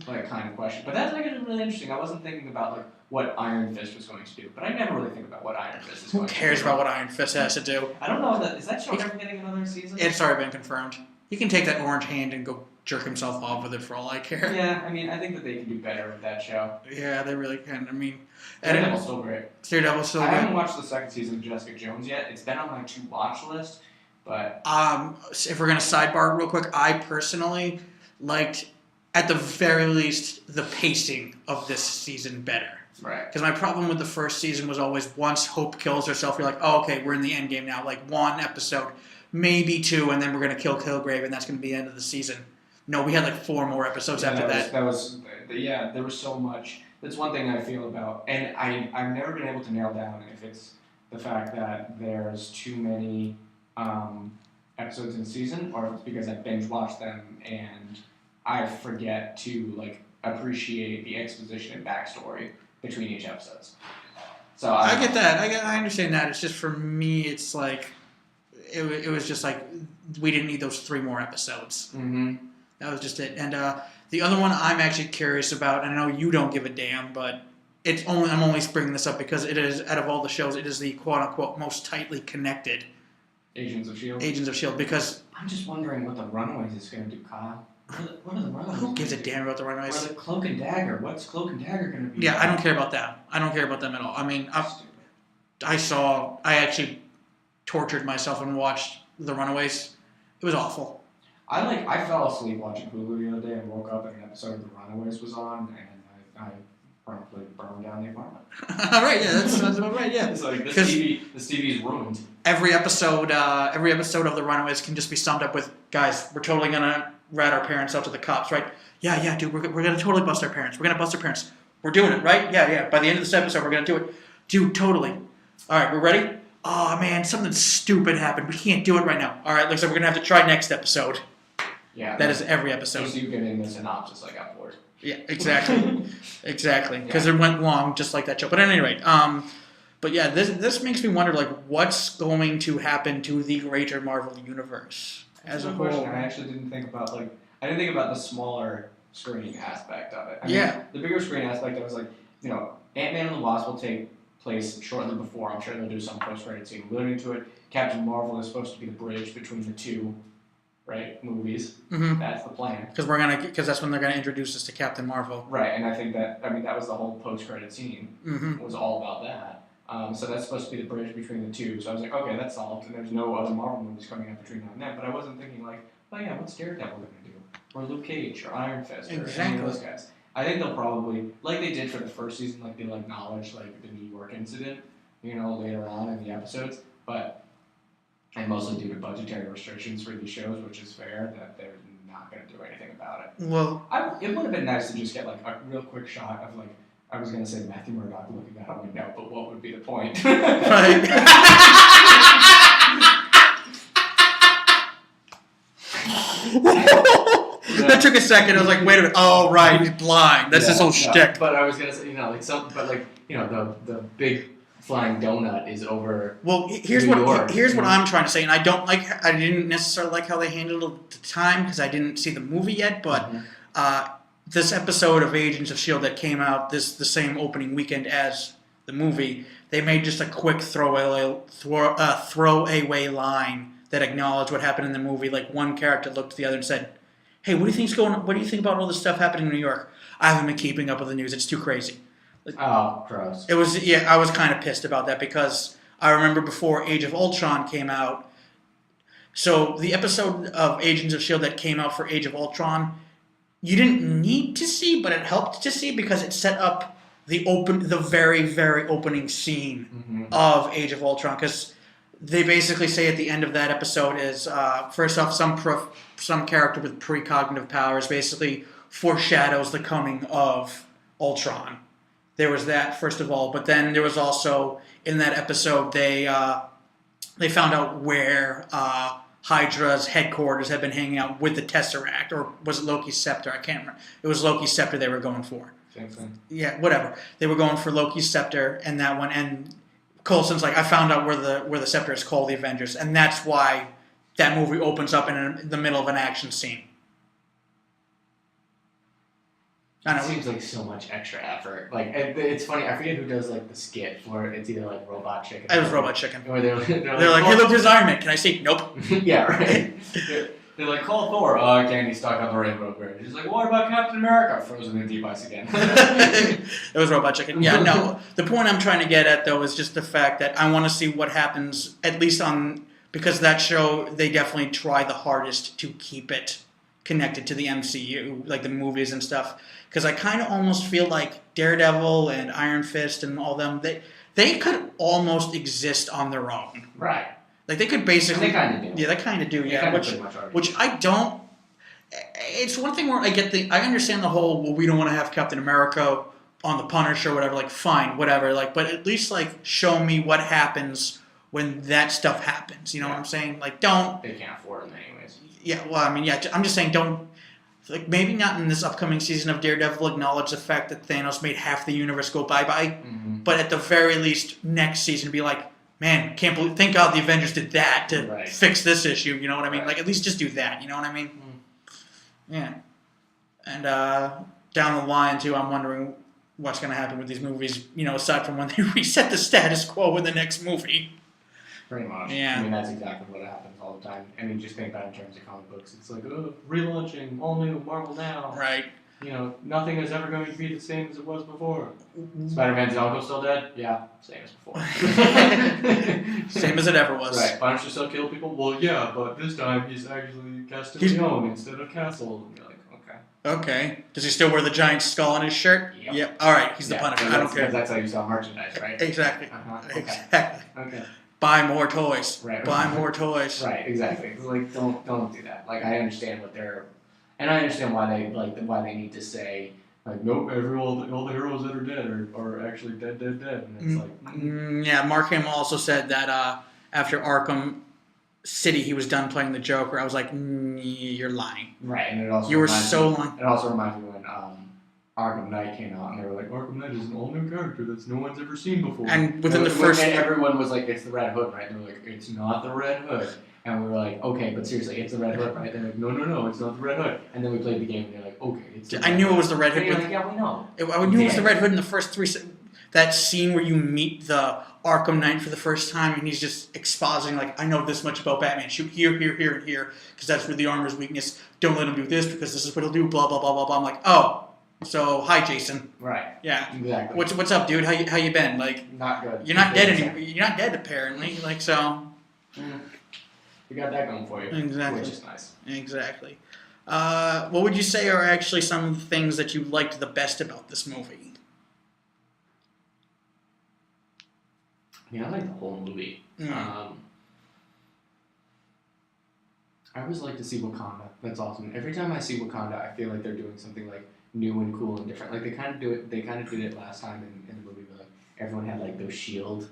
like kind of question. But that's like really interesting. I wasn't thinking about like what Iron Fist was going to do, but I never really think about what Iron Fist is going to do. Who cares about what Iron Fist has to do? I don't know. Is that show ever getting another season? It's already been confirmed. He can take that orange hand and go jerk himself off with it for all I care. Yeah, I mean, I think that they can do better with that show. Yeah, they really can. I mean, Daredevil's still great. Daredevil's still great. I haven't watched the second season of Jessica Jones yet. It's been on my to-watch list, but... if we're going to sidebar real quick, I personally liked at the very least, the pacing of this season better. Right. Because my problem with the first season was always once Hope kills herself, you're like, oh, okay, we're in the end game now. Like one episode, maybe two, and then we're going to kill Kilgrave, and that's going to be the end of the season. No, we had like 4 more episodes after that. There was so much. That's one thing I feel about, and I've never been able to nail down if it's the fact that there's too many episodes in season, or if it's because I binge watch them and I forget to like appreciate the exposition and backstory between each episodes. So I get that. I understand that. It's just for me, it's like it was just like we didn't need those 3 more episodes. Mm-hmm. That was just it. And the other one I'm actually curious about, and I know you don't give a damn, but I'm only bringing this up because it is, out of all the shows, it is the quote-unquote most tightly connected Agents of S.H.I.E.L.D. Agents of S.H.I.E.L.D. because... I'm just wondering what the Runaways is going to do, Kyle. What are the Runaways? Who gives a damn about the Runaways? Or the Cloak and Dagger. What's Cloak and Dagger going to be? Yeah, I don't care about that. I don't care about them at all. I mean, I actually tortured myself and watched the Runaways. It was awful. I fell asleep watching Hulu the other day and woke up and an episode of The Runaways was on, and I promptly burned down the apartment. All right, yeah, that's about right, yeah. It's like, this TV's ruined. Every episode of The Runaways can just be summed up with, guys, we're totally going to rat our parents out to the cops, right? Yeah, dude, we're going to totally bust our parents. We're going to bust our parents. We're doing it, right? Yeah. By the end of this episode, we're going to do it. Dude, totally. All right, we're ready? Oh, man, something stupid happened. We can't do it right now. All right, looks like we're going to have to try next episode. Yeah. That is every episode. Just you getting the synopsis, I got bored. Yeah, exactly. Exactly. Because it went long just like that show. But at any rate, but yeah, this makes me wonder, like, what's going to happen to the greater Marvel universe as a whole? I actually didn't think about, I didn't think about the smaller screen aspect of it. I Yeah. mean, the bigger screen aspect, I was like, Ant-Man and the Wasp will take place shortly before. I'm sure they'll do some post-credit scene alluding to it. Captain Marvel is supposed to be the bridge between the two, right, movies. Mm-hmm. That's the plan. Because that's when they're gonna introduce us to Captain Marvel. Right, and I think that was the whole post-credit scene. Mm-hmm. It was all about that. So that's supposed to be the bridge between the two. So I was like, okay, that's solved. And there's no other Marvel movies coming out between now and then. But I wasn't thinking like, oh yeah, what's Daredevil gonna do? Or Luke Cage, or Iron Fist, or any of those guys. I think they'll probably, like they did for the first season, like they'll acknowledge like the New York incident, later on in the episodes. But and mostly due to budgetary restrictions for these shows, which is fair, that they're not going to do anything about it. Well, it would have been nice to just get like a real quick shot of like, I was going to say Matthew Murdock looking out a window, but what would be the point? right. That took a second. I was like, wait a minute. Oh, right. He's blind. That's his whole shtick. But I was going to say, the big flying donut is over. Well, here's what I'm trying to say, and I didn't necessarily like how they handled it at the time because I didn't see the movie yet, but this episode of Agents of S.H.I.E.L.D. that came out the same opening weekend as the movie, they made just a quick throwaway line that acknowledged what happened in the movie. Like one character looked to the other and said, "Hey, what do you think's going on? What do you think about all this stuff happening in New York? I haven't been keeping up with the news. It's too crazy." Oh, gross. It was, I was kind of pissed about that because I remember before Age of Ultron came out. So the episode of Agents of S.H.I.E.L.D. that came out for Age of Ultron, you didn't need to see, but it helped to see because it set up the very, very opening scene of Age of Ultron. Because they basically say at the end of that episode is, first off, some character with precognitive powers basically foreshadows the coming of Ultron. There was that, first of all, but then there was also, in that episode, they found out where Hydra's headquarters had been hanging out with the Tesseract, or was it Loki's scepter? I can't remember. It was Loki's scepter they were going for. Same thing. Yeah, whatever. They were going for Loki's scepter, and that one, and Coulson's like, I found out where the scepter is called the Avengers, and that's why that movie opens up in the middle of an action scene. It seems like so much extra effort. Like it's funny. I forget who does like the skit for it. It's either like Robot Chicken. It was Robot Chicken. Or they're like, "Hey, look, there's Iron Man. Can I see?" Nope. Yeah, right. They're like, "Call Thor." Oh, again, he's stuck on the rainbow bridge. He's like, "What about Captain America?" Frozen in deep ice again. It was Robot Chicken. Yeah, no. The point I'm trying to get at though is just the fact that I want to see what happens, at least because that show they definitely try the hardest to keep it connected to the MCU, like the movies and stuff. Because I kind of almost feel like Daredevil and Iron Fist and all them, they could almost exist on their own. Right. Like they could basically. And they kind of do. Yeah, they kind of do. They Yeah, kind of pretty much already which do. I don't. It's one thing where I understand the whole, well, we don't want to have Captain America on the Punisher or whatever. Like, fine, whatever. Like, but at least like show me what happens when that stuff happens. You know what I'm saying? Like, don't. They can't afford them anyways. Yeah, well, I mean, yeah, I'm just saying, don't. Like, maybe not in this upcoming season of Daredevil acknowledge the fact that Thanos made half the universe go bye-bye. Mm-hmm. But at the very least, next season, be like, man, can't believe, thank God the Avengers did that to fix this issue. You know what I mean? Like, at least just do that. You know what I mean? Yeah. And down the line, too, I'm wondering what's going to happen with these movies, you know, aside from when they reset the status quo in the next movie. Pretty much. Yeah. I mean, that's exactly what happens all the time. I mean, just think about it in terms of comic books. It's like, oh, relaunching, all new, Marvel now. Right. You know, nothing is ever going to be the same as it was before. Spider-Man's uncle still dead? Yeah, same as before. Same as it ever was. Right. Punisher still kill people? Well, yeah, but this time he's actually Castiglione instead of Castle. And you're like, okay. Okay. Does he still wear the giant skull on his shirt? Yep. Yeah. All right. He's the Punisher. I don't care. That's how you sell merchandise, right? Exactly. Okay. Exactly. Okay. Buy more toys. Right. Buy more toys. Right. Exactly. It's like, don't do that. Like, I understand what they're, and I understand why they need to say, like, nope, all the heroes that are dead are actually dead. And it's like, yeah. Mark Hamill also said that after Arkham City, he was done playing the Joker. I was like, you're lying. Right. And it also you were so lying. It also reminds me when Arkham Knight came out, and they were like, Arkham Knight is an all-new character that no one's ever seen before. And within the first... And everyone was like, it's the Red Hood, right? And they were like, it's not the Red Hood. And we were like, okay, but seriously, it's the Red Hood, right? They're like, no, it's not the Red Hood. And then we played the game, and they're like, okay, it's the Red Hood. I knew it was the Red Hood. And you're like, yeah, we know. I knew it was the Red Hood in the first three... That scene where you meet the Arkham Knight for the first time, and he's just expositing, like, I know this much about Batman. Shoot here, and here, because that's where the armor's weakness. Don't let him do this, because this is what he'll do, blah, blah, blah, blah, blah. I'm like, oh... So, hi, Jason. Right. Yeah. Exactly. What's up, dude? How you been? Like, not good. You're not dead anymore. You're not dead, apparently. Like, so. You got that going for you. Exactly. Which is nice. Exactly. What would you say are actually some of the things that you liked the best about this movie? I mean, I like the whole movie. I always like to see Wakanda. That's awesome. Every time I see Wakanda, I feel like they're doing something like new and cool and different. Like they kind of do it. They kind of did it last time in the movie, where like everyone had like those shield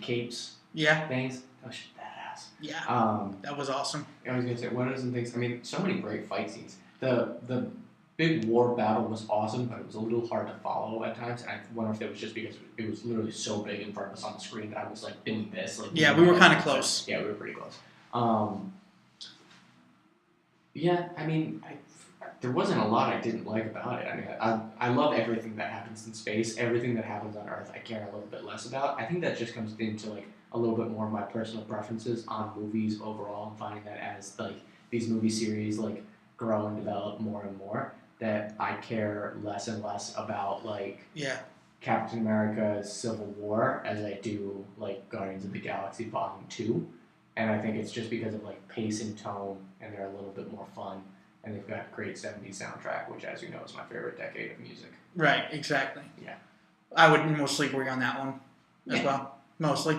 capes. Yeah. Things. That was badass. Yeah. That was awesome. I was gonna say what are some things. I mean, so many great fight scenes. The big war battle was awesome, but it was a little hard to follow at times. And I wonder if that was just because it was literally so big in front of us on the screen that I was like doing this. Like yeah, we were kind of close. Yeah, we were pretty close. Yeah, I mean, there wasn't a lot I didn't like about it. I mean, I love everything that happens in space. Everything that happens on Earth, I care a little bit less about. I think that just comes into like a little bit more of my personal preferences on movies overall, and finding that as like these movie series like grow and develop more and more, that I care less and less about like Captain America's Civil War as I do like Guardians of the Galaxy Volume 2. And I think it's just because of like pace and tone, and they're a little bit more fun, and they've got a great 70s soundtrack, which, as you know, is my favorite decade of music. Right, exactly. Yeah. I would mostly agree on that one as well. Mostly.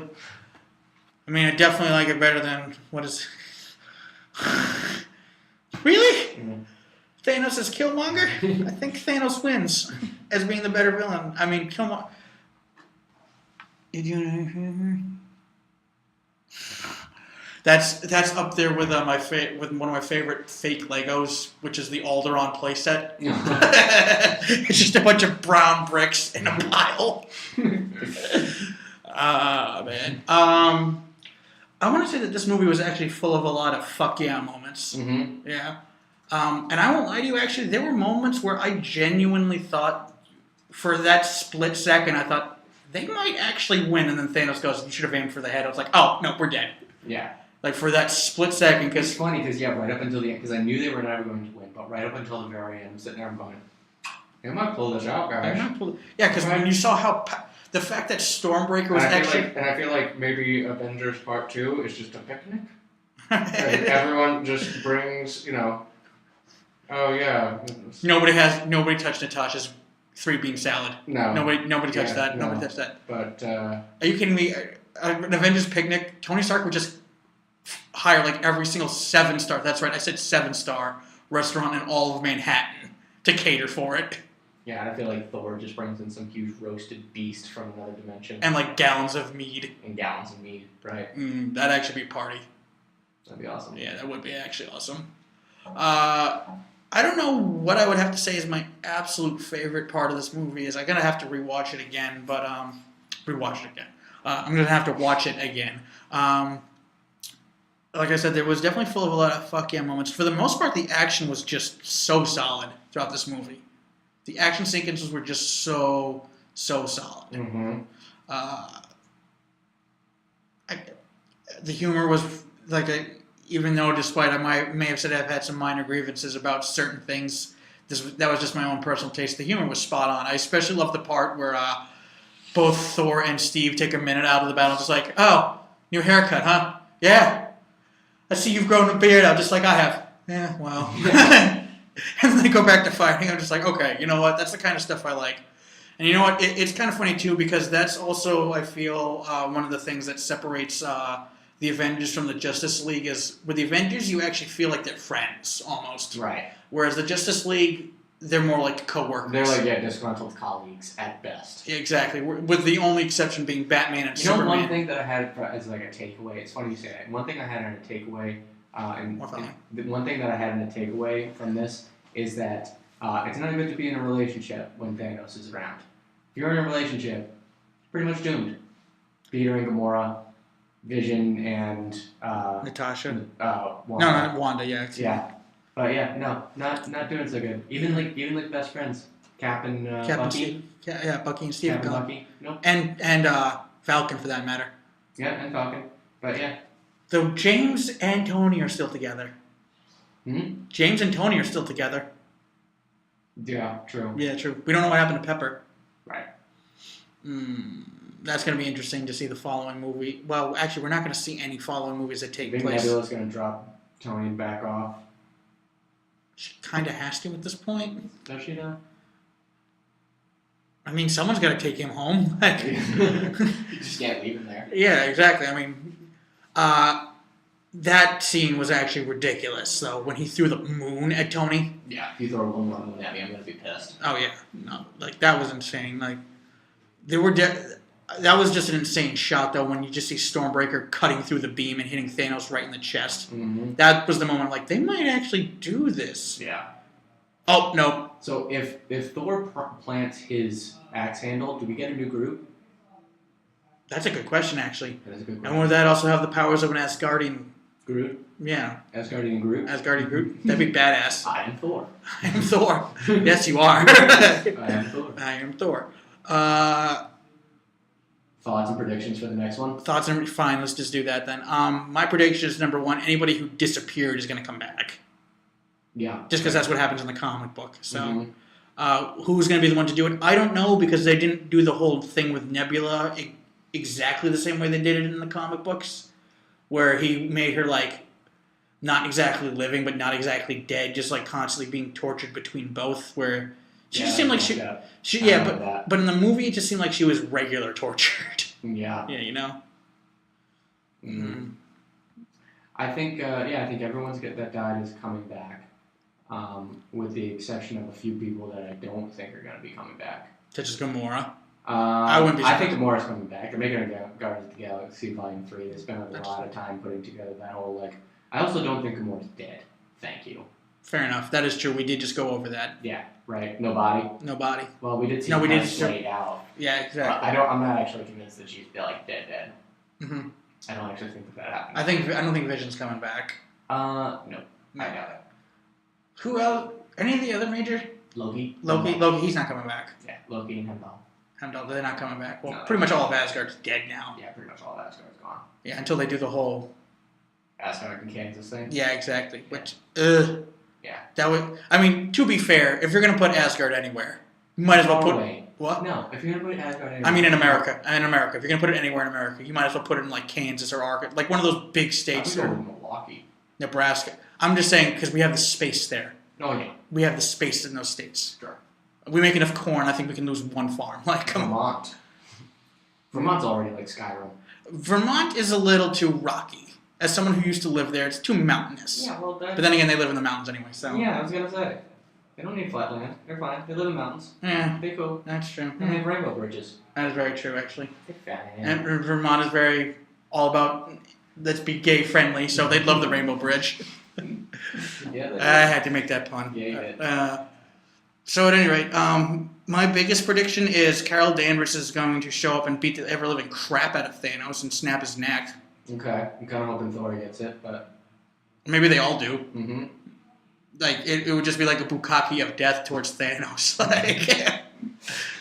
I mean, I definitely like it better than what is. Really? Mm-hmm. Thanos is Killmonger? I think Thanos wins as being the better villain. I mean, Killmonger. That's up there with with one of my favorite fake Legos, which is the Alderaan playset. It's just a bunch of brown bricks in a pile. Man. I want to say that this movie was actually full of a lot of fuck yeah moments. Mm-hmm. Yeah. And I won't lie to you, actually, there were moments where I genuinely thought, for that split second, I thought, they might actually win, and then Thanos goes, you should have aimed for the head. I was like, oh, no, we're dead. Yeah. Like, for that split second, because... It's funny, because, right up until the end, because I knew they were never going to win, but right up until the very end, I'm sitting there and going, they might pull this out, guys. Yeah, because when you saw how... The fact that Stormbreaker was actually... And I feel like maybe Avengers Part 2 is just a picnic. And everyone just brings, Oh yeah. Nobody touched Natasha's 3-bean salad. No. Nobody touched Yeah, that. no. Nobody touched that. But Are you kidding me? An Avengers picnic, Tony Stark would just hire like every single 7-star. That's right, I said 7-star restaurant in all of Manhattan to cater for it, Yeah, and I feel like Thor just brings in some huge roasted beast from another dimension. and like gallons of mead. And gallons of meat, right? That'd actually be a party. That'd be awesome. Yeah, that would be actually awesome. I don't know what I would have to say is my absolute favorite part of this movie. Is I'm gonna have to rewatch it again, but rewatch it again. I'm gonna have to watch it again. Like I said, there was definitely full of a lot of fuck yeah moments. For the most part, the action was just so solid throughout this movie. The action sequences were just so solid. Mm-hmm. The humor was like even though despite I may have said I've had some minor grievances about certain things, that was just my own personal taste. The humor was spot on. I especially love the part where both Thor and Steve take a minute out of the battle, just like, oh, new haircut, huh? Yeah. I see you've grown a beard out just like I have. Yeah, well. And then they go back to fighting. I'm just like, okay, you know what? That's the kind of stuff I like. And you know what? It's kind of funny, too, because that's also, I feel, one of the things that separates the Avengers from the Justice League is with the Avengers, you actually feel like they're friends, almost. Right. Whereas the Justice League, they're more like co-workers. They're like, yeah, disgruntled colleagues at best. Yeah, exactly. With the only exception being Batman and You know, Superman. one thing that I had as like a takeaway, it's funny you say that. One thing I had in a takeaway, the one thing that I had in a takeaway from this is that it's not good to be in a relationship when Thanos is around. If you're in a relationship, you're pretty much doomed. Peter and Gamora, Vision and Natasha. Wanda. No, not Wanda. Yeah. Yeah, but yeah, no, not doing so good. Even like best friends, Cap and Captain Bucky. Steve. Yeah, Bucky and Steve. Cap and Bucky. Nope. And Falcon for that matter. Yeah, and Falcon. But yeah. Though James and Tony are still together. James and Tony are still together. Yeah, true. Yeah, true. We don't know what happened to Pepper. Right. That's going to be interesting to see the following movie. Well, actually, we're not going to see any following movies that take I think place. Nebula's going to drop Tony back off. She kind of has to at this point. Does she know? I mean, someone's got to take him home. You just can't leave him there. Yeah, exactly. I mean, that scene was actually ridiculous, though, when he threw the moon at Tony. Yeah, if you throw one more moon at me, I'm going to be pissed. Oh, yeah. No, like, that was insane. Like, that was just an insane shot, though, when you just see Stormbreaker cutting through the beam and hitting Thanos right in the chest. Mm-hmm. That was the moment, like, they might actually do this. Yeah. Oh, no. So if Thor plants his axe handle, do we get a new group? That's a good question, actually. That is a good And question. would that also have the powers of an Asgardian? Groot? Yeah. Asgardian Groot? Asgardian Groot? That'd be badass. I am Thor. I am Thor. Yes, you are. I am Thor. I am Thor. Thoughts and predictions for the next one? Thoughts and fine. Let's just do that then. My prediction is number one: anybody who disappeared is going to come back. Yeah. Just because that's what happens in the comic book. So, Mm-hmm. Who's going to be the one to do it? I don't know because they didn't do the whole thing with Nebula exactly the same way they did it in the comic books, where he made her like not exactly living but not exactly dead, just like constantly being tortured between both. Where she just seemed like but in the movie it just seemed like she was regular tortured. Yeah. Yeah, you know. Mm-hmm. I think everyone's that died is coming back, with the exception of a few people that I don't think are going to be coming back. Such as Gamora. I wouldn't be I think Gamora's coming back. They're making a Guardians of the Galaxy Volume 3. They spent a lot of time putting together that whole like. I also don't think Gamora's dead. Thank you. Fair enough. That is true. We did just go over that. Yeah. Right. Nobody. Nobody. Well, we did see. No, we did. Laid out. Yeah, exactly. I'm not actually convinced that she's dead. Mm-hmm. I don't actually think that happened. I don't think Vision's coming back. No. I doubt it. Who else? Any of the other major? Loki. He's not coming back. Yeah, Loki and Heimdall. Heimdall, they're not coming back. Well, No. pretty much all of Asgard's dead now. Yeah, pretty much all of Asgard's gone. Yeah, until they do the whole. Asgard and Kansas thing. Yeah, exactly. Which, Yeah. that would. I mean, to be fair, if you're gonna put Asgard anywhere, you might as well put. What? No, if you're gonna put Asgard anywhere. I mean, in America. If you're gonna put it anywhere in America, you might as well put it in like Kansas or Arkansas, like one of those big states I would or go with Milwaukee. Nebraska. I'm just saying because we have the space there. Oh yeah. We have the space in those states. Sure. We make enough corn. I think we can lose one farm. Like, come on. Vermont. Vermont's already like Skyrim. Vermont is a little too rocky. As someone who used to live there, it's too mountainous. Yeah, well, But then again, they live in the mountains anyway, so. Yeah, I was gonna say. They don't need flat land. They're fine. They live in mountains. Yeah, They cool. that's true. And they have rainbow bridges. That is very true, actually. They're And fine. Vermont is very all about, let's be gay friendly, so they'd love the Rainbow Bridge. Yeah, I had to make that pun. Yeah, you did. So at any rate, my biggest prediction is Carol Danvers is going to show up and beat the ever-living crap out of Thanos and snap his neck. Okay. I'm kind of hoping Thor gets it, but. Maybe they all do. Mm-hmm. Like, it would just be like a bukkake of death towards Thanos. Like,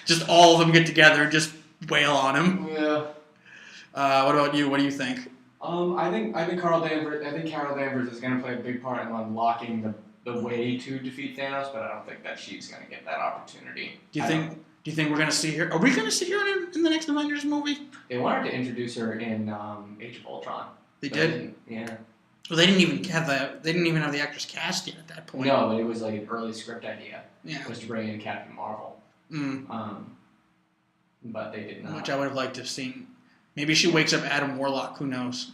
just all of them get together and just wail on him. Yeah. What about you? What do you think? I think Carol Danvers is going to play a big part in unlocking the way to defeat Thanos, but I don't think that she's going to get that opportunity. Do you think we're going to see her? Are we going to see her in the next Avengers movie? They wanted to introduce her in Age of Ultron. They but did? Yeah. Well, they didn't even have the actress cast yet at that point. No, but it was like an early script idea. Yeah. Was to bring in Captain Marvel. But they did not. Which I would have liked to have seen. Maybe she wakes up Adam Warlock. Who knows?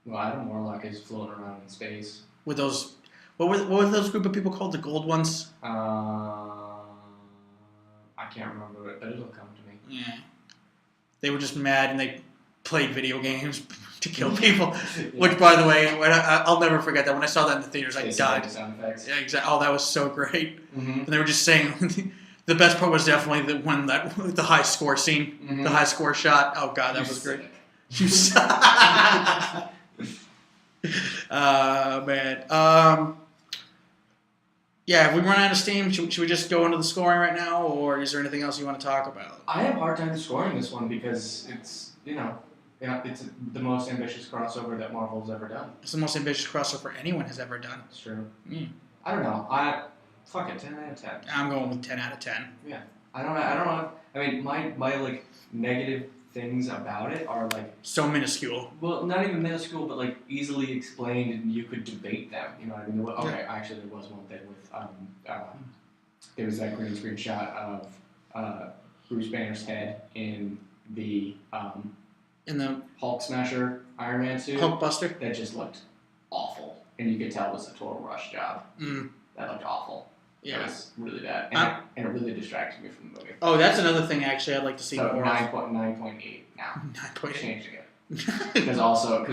Well, Adam Warlock is floating around in space. With those, what were those group of people called? The gold ones? I can't remember it, but it'll come to me. Yeah. They were just mad and they played video games to kill people. Which, by the way, I'll never forget that. When I saw that in the theaters, I died. The sound effects. Yeah, exactly. Oh, that was so great. Mm-hmm. And they were just saying. The best part was definitely the high score scene, Mm-hmm. the high score shot. Oh god, that was great. You man. Yeah, if we run out of steam, should we just go into the scoring right now, or is there anything else you want to talk about? I have a hard time scoring this one because it's it's the most ambitious crossover that Marvel's ever done. It's the most ambitious crossover anyone has ever done. It's true. Mm. I don't know. Fuck it, 10 out of 10. I'm going with 10 out of 10. Yeah. I don't know. I mean, my like negative things about it are like So minuscule. well, not even minuscule, but like easily explained, and you could debate them. You know what I mean? Okay, actually, there was one thing with there was that green screen shot of Bruce Banner's head in the In the Hulk Smasher Iron Man suit. Hulkbuster. That just looked awful, and you could tell it was a total rush job. Mm. That looked awful. Yeah. It was really bad, and it really distracted me from the movie. Oh, that's another thing actually I'd like to see So more. 9.8 now. 9.8. Changing it. Because also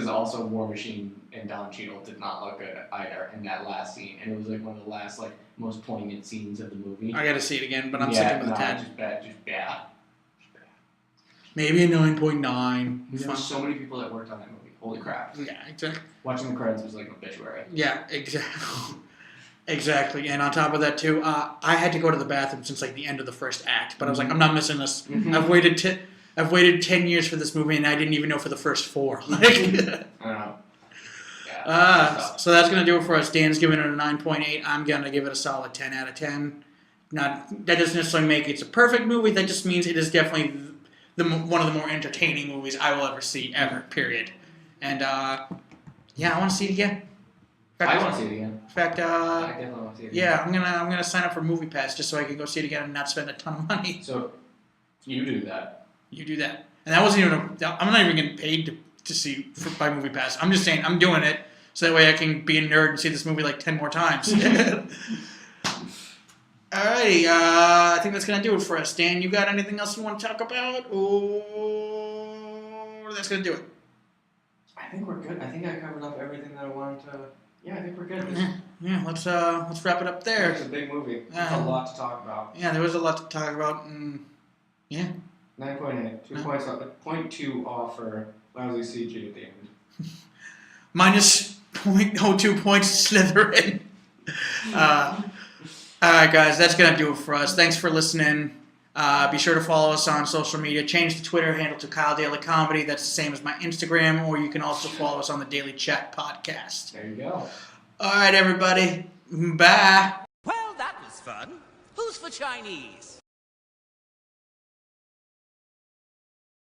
War Machine and Don Cheadle did not look good either in that last scene, and it was like one of the last like most poignant scenes of the movie. I got to see it again, but I'm sticking with 10. Just bad. Maybe a 9.9. There's so many people that worked on that movie. Holy crap! Yeah, exactly. Watching the credits was like an obituary. Yeah, exactly. Exactly, and on top of that too, I had to go to the bathroom since like the end of the first act, but I was like, I'm not missing this. Mm-hmm. I've waited 10 years for this movie, and I didn't even know for the first 4. Like, I don't know. Yeah. so that's gonna do it for us. Dan's giving it a 9.8. I'm gonna give it a solid 10 out of 10. That doesn't necessarily make it's a perfect movie. That just means it is definitely one of the more entertaining movies I will ever see ever. Period. And yeah, I want to see it again. I want to see it again. In fact, I definitely want to see it again. yeah, I'm gonna sign up for Movie Pass just so I can go see it again and not spend a ton of money. So, you do that. You do that, and that wasn't even. I'm not even getting paid to see by Movie Pass. I'm just saying I'm doing it so that way I can be a nerd and see this movie like 10 more times. Alrighty, I think that's gonna do it for us. Dan, you got anything else you want to talk about, or that's gonna do it? I think we're good. I think I covered up everything that I wanted to. Yeah, I think we're good. Yeah, let's wrap it up there. It's a big movie. It's a lot to talk about. Yeah, there was a lot to talk about, and yeah. 9.8. 2 points off. 0.2 off for lousy CG at the end. Minus 0.02 points to Slytherin. Alright, guys, that's going to do it for us. Thanks for listening. Be sure to follow us on social media. Change the Twitter handle to Kyle Daily Comedy. That's the same as my Instagram, or you can also follow us on the Daily Chat podcast. There you go. Alright, everybody. Bye. Well, that was fun. Who's for Chinese?